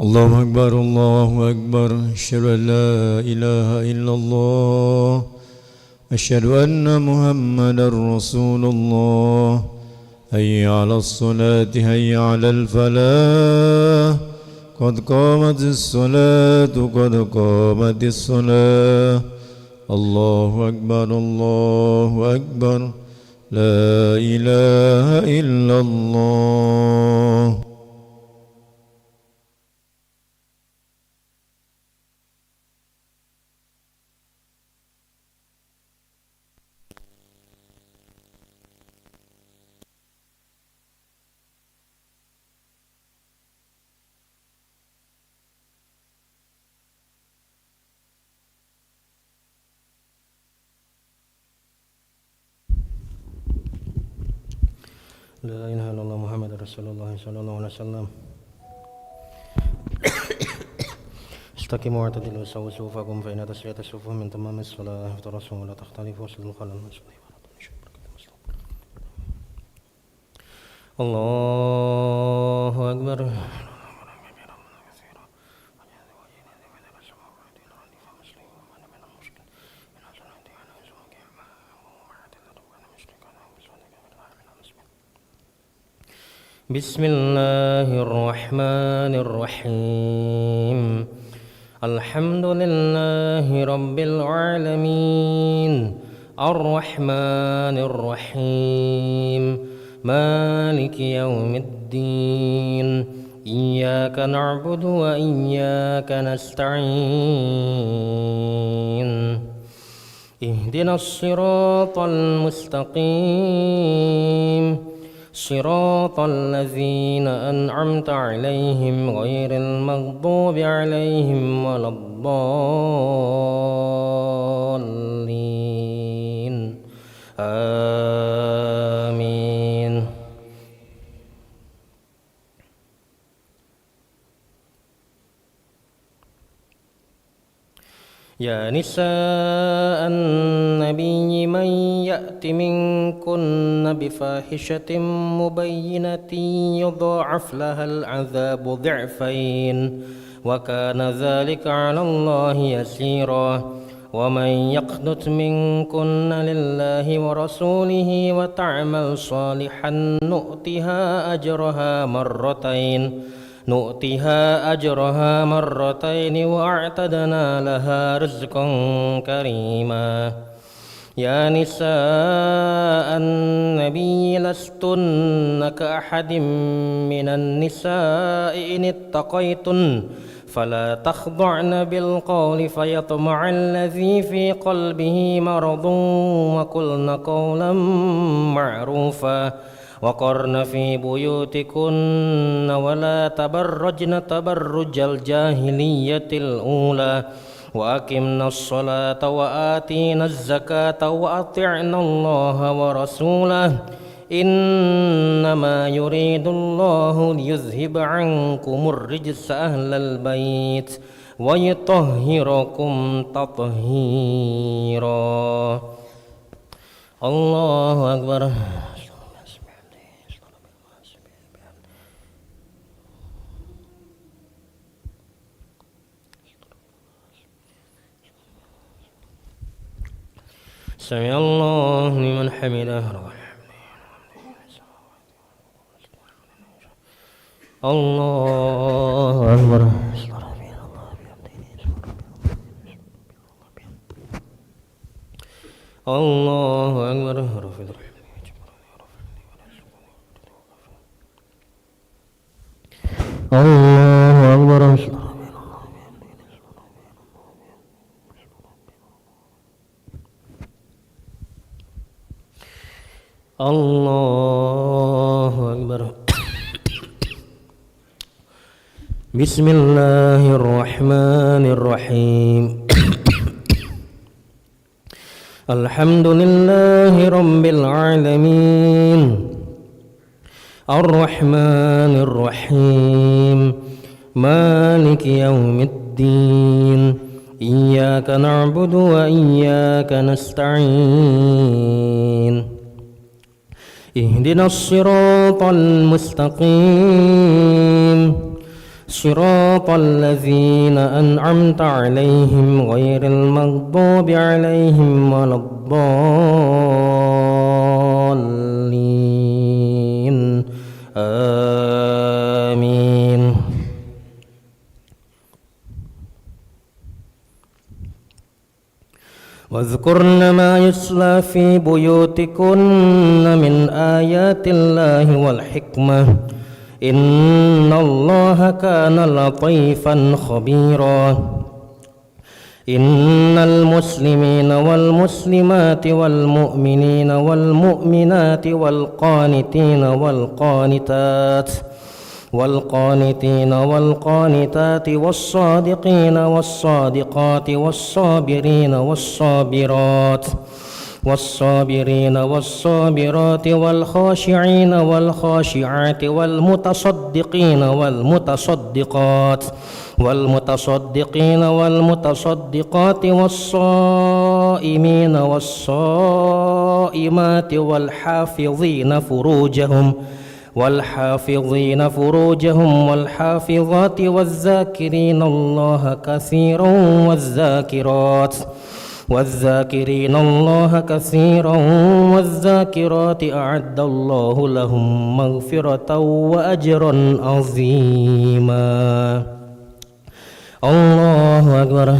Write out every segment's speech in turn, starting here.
الله أكبر الله أكبر أشهد أن لا إله إلا الله أشهد أن محمدا رسول الله هيا على الصلاة هيا على الفلاح قد قامت الصلاة قد قامت الصلاة الله أكبر الله أكبر لا إله إلا الله. La ilaha illallah Muhammad Rasulullah sallallahu alaihi wasallam. Istaqimu wa'tadilu sawu sufufakum fa inna taswiyata sufuf min tamamis shalah fatarassu wa la takhtalifu waslul khalal mas'ali Allahu akbar. Bismillahirrahmanirrahim. Alhamdulillahi rabbil alamin. Ar-Rahmanir-Rahim. Maliki yaumiddin. Iyyaka na'budu wa iyyaka nasta'in. Ihdinas siratal mustaqim. صراط الذين أنعمت عليهم غير المغضوب عليهم ولا الضالين آمين. يا نساء النبي من يأت منكن بفاحشة مبينة يضاعف لها العذاب ضعفين وكان ذلك على الله يسيرا. ومن يقنت منكن لله ورسوله وتعمل صالحا نؤتها أجرها مرتين وأعتدنا لها رزقا كريما. يا نساء النبي لستن كأحد من النساء إن اتقيتن فلا تخضعن بالقول فيطمع الذي في قلبه مرض وقلن قولا معروفا وقرن في بيوتكن ولا تبرجن تبرج الجاهلية الأولى وأقمنا الصلاة وآتينا الزكاة وأطعنا الله ورسوله إنما يريد الله ليذهب عنكم الرجس أهل البيت ويطهركم تطهيرا. الله أكبر. سمع الله لمن حمده. الله أكبر. الله أكبر. الله أكبر. الله أكبر. بسم الله الرحمن الرحيم. الحمد لله رب العالمين. الرحمن الرحيم. مالك يوم الدين. إياك نعبد وإياك نستعين. اهدنا الصراط المستقيم صراط صراط الذين أنعمت عليهم غير المغضوب عليهم ولا الضالين آمين. واذكرن ما يتلى في بيوتكن من آيات الله والحكمة إن الله كان لطيفا خبيرا. إن المسلمين والمسلمات والمؤمنين والمؤمنات والقانتين والقانتات والصادقين والصادقات والصابرين والصابرات والخاشعين والخاشعات والمتصدقين والمتصدقات والصائمين والصائمات والحافظين فروجهم والحافظات والذاكرين الله كثيرا والذاكرين الله كثيرا والذاكرات أعد الله لهم مغفرة وأجرا عظيما. الله أكبر.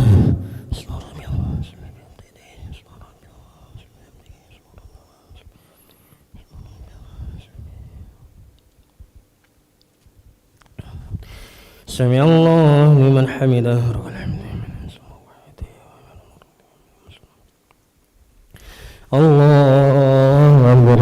سمع الله لمن حمده. الله أكبر.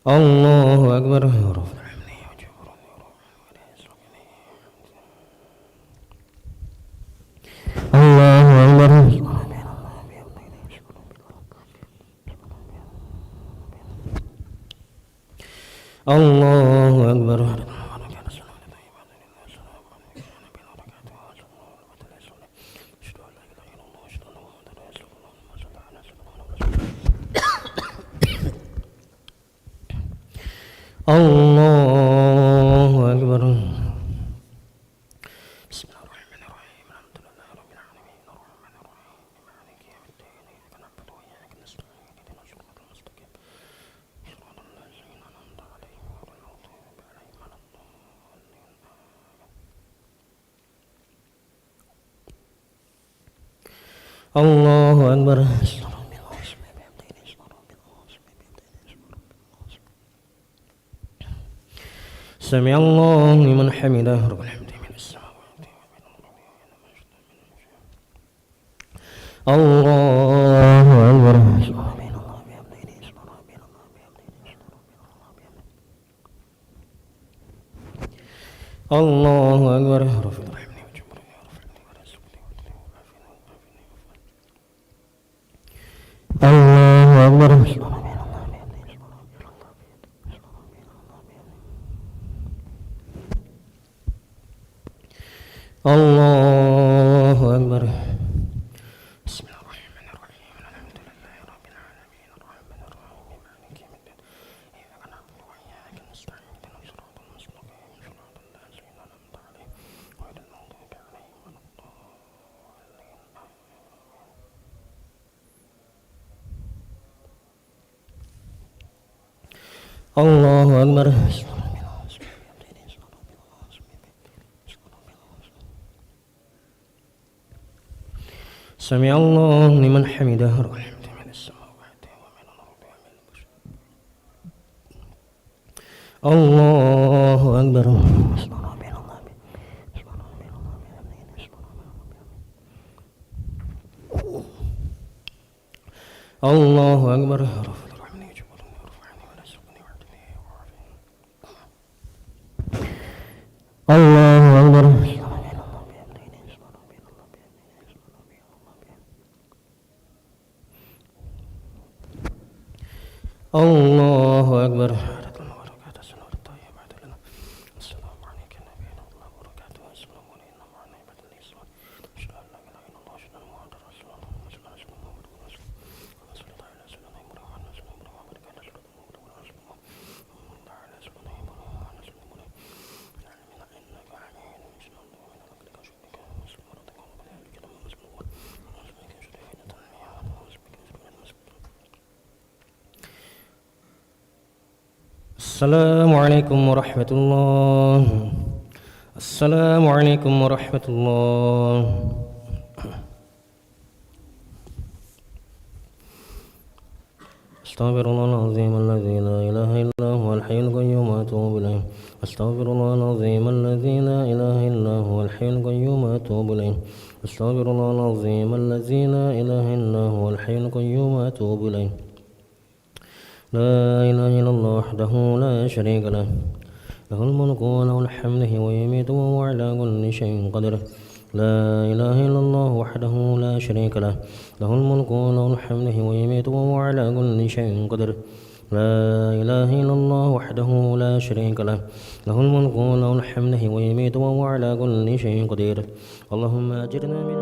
الله أكبر. الله أكبر. الله أكبر. الله أكبر. بسم الله الرحمن الرحيم. الحمد لله رب العالمين الرحمن الرحيم مالك يوم الدين إياك نعبد وإياك نستعين اهدنا الصراط المستقيم صراط الذين أنعمت عليهم غير المغضوب عليهم ولا الضالين. الله أكبر. سمع الله لمن حمده. رب الحمد من السماوات الله أكبر. الله أكبر. الله أكبر. الله أكبر. بسم الله الرحمن الرحيم. الحمد لله رب العالمين الرحمن الرحيم مالك يوم الدين إياك نعبد وإياك نستعين اهدنا الصراط المستقيم صراط الذين أنعمت عليهم غير المغضوب عليهم ولا الضالين. الله أكبر. سمع الله لمن حمده. الحمد من السماوات ومن الأرض ومن الله أكبر. الله أكبر. الله أكبر. الله أكبر. السلام عليك نبي الله وبركاته. السلام علينا وعلى عباد الله الصالحين. أشهد أن لا إله إلا الله وأشهد أن محمدا رسول الله. السلام عليكم ورحمة الله. السلام عليكم ورحمة الله. أستغفر الله العظيم الذي لا إله إلا هو الحي القيوم وأتوب إليه. أستغفر الله العظيم الذي لا إله إلا هو الحي القيوم وأتوب إليه. أستغفر الله العظيم الذي لا إله إلا هو الحي القيوم وأتوب إليه. لا إله إلا الله وحده لا شريك له، له الملك وله الحمد ويميت وهو على كل شيء قدير. لا إله إلا الله وحده لا شريك له، له الملك وله الحمد ويميت وهو على كل شيء قدير. لا إله إلا الله وحده لا شريك له، له الملك وله الحمد ويميت وهو على كل شيء قدير. اللهم أجرنا من